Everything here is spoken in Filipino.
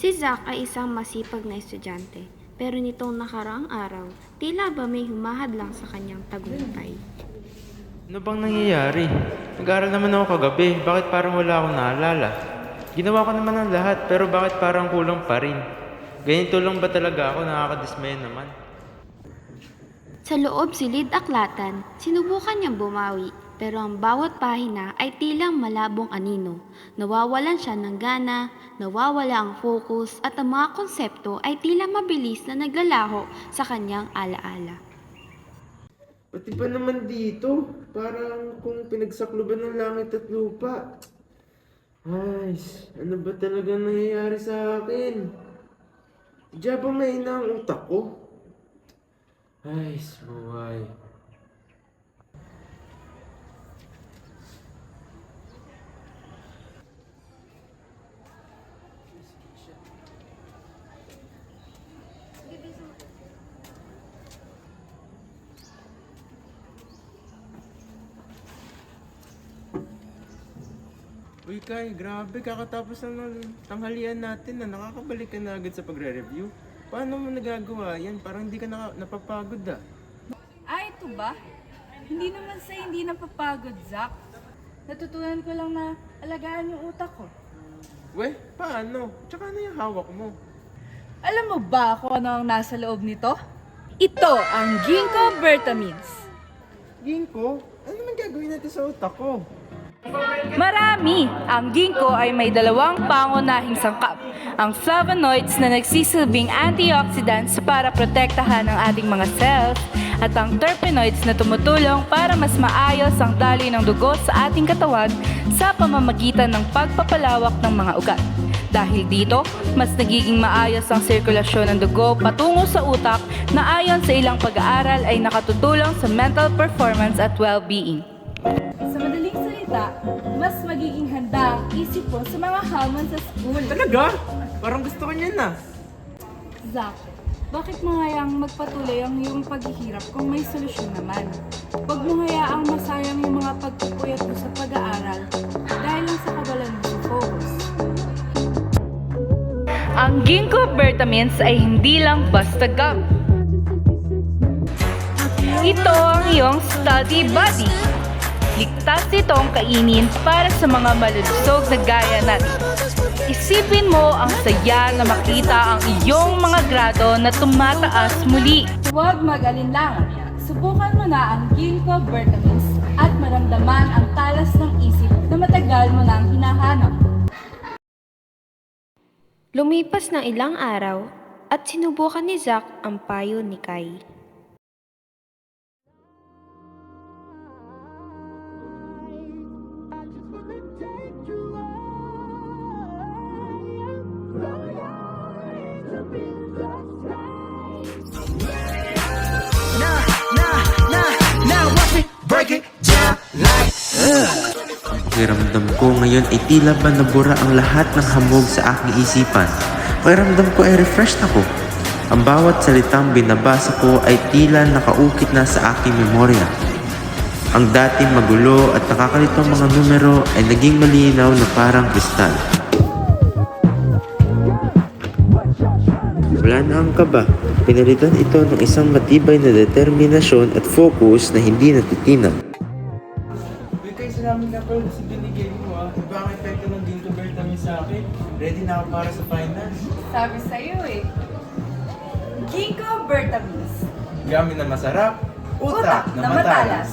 Si Zack ay isang masipag na estudyante, pero nitong nakaraang araw, tila ba may humahadlang sa kanyang tagumpay. Ano bang nangyayari? Nag-aaral naman ako kagabi. Bakit parang wala akong naalala? Ginawa ko naman ang lahat, pero bakit parang kulang pa rin? Ganito lang ba talaga ako? Nakakadismaya naman. Sa loob silid aklatan, sinubukan niyang bumawi, pero ang bawat pahina ay tilang malabong anino. Nawawalan siya ng gana, nawawala ang focus, at ang mga konsepto ay tila mabilis na naglalaho sa kanyang alaala. Pati pa naman dito, parang kung pinagsakloban ng langit at lupa. Ay, ano ba talaga nangyayari sa akin? Diyan ba may ang utak ko? Ay, buhay. Uy Kai, grabe, kakatapos ng tanghalian natin na nakakabalik ka na agad sa pagre-review. Paano mo nagagawa yan? Parang hindi ka napapagod ah. Ito ba? Hindi naman sa hindi napapagod, Zack. Natutunan ko lang na alagaan yung utak ko. Weh, paano? Tsaka ano yung hawak mo? Alam mo ba kung ano ang nasa loob nito? Ito ang Ginkgo Vitamins. Ginkgo, ano naman gagawin natin sa utak ko? Marami! Ang ginkgo ay may dalawang pangunahing sangkap. Ang flavonoids na nagsisilbing antioxidants para protektahan ang ating mga cells at ang terpenoids na tumutulong para mas maayos ang daloy ng dugo sa ating katawan sa pamamagitan ng pagpapalawak ng mga ugat. Dahil dito, mas nagiging maayos ang sirkulasyon ng dugo patungo sa utak na ayon sa ilang pag-aaral ay nakatutulong sa mental performance at well-being. Sa madaling salita, mas magiging handa ang isip ko sa mga hamon sa school. Talaga? Parang gusto ko niyan na. Zack, bakit mo hayaang magpatuloy ang iyong paghihirap kung may solusyon naman? Huwag mo hayaang masayang yung mga pagpupuyat mo sa pag-aaral dahil lang sa kawalan mo sa focus. Ang Ginkgo Vitamins ay hindi lang basta gum. Ito ang iyong study buddy. Ligtas itong kainin para sa mga malulusog na gaya natin. Isipin mo ang saya na makita ang iyong mga grado na tumataas muli. Huwag mag-alinlangan. Subukan mo na ang Ginkgo Vitamins at maramdaman ang talas ng isip na matagal mo nang hinahanap. Lumipas ng ilang araw at sinubukan ni Zack ang payo ni Kai. Pakiramdam ko ngayon ay tila ba nabura ang lahat ng hamog sa aking isipan. Pakiramdam ko ay refreshed ako. Ang bawat salitang binabasa ko ay tila nakaukit na sa aking memorya. Ang dating magulo at nakakalitong mga numero ay naging malinaw na parang kristal. Wala na ang kaba. Pinalitan ito ng isang matibay na determinasyon at focus na hindi natitinag. Uy Kai, salamat na pala sa binigay mo ah. Iba ang epekto ng Ginkgo Vitamins sa akin. Ready na ako para sa finals. Sabi sa'yo Ginkgo Vitamins. Yummy na masarap, utak na matalas.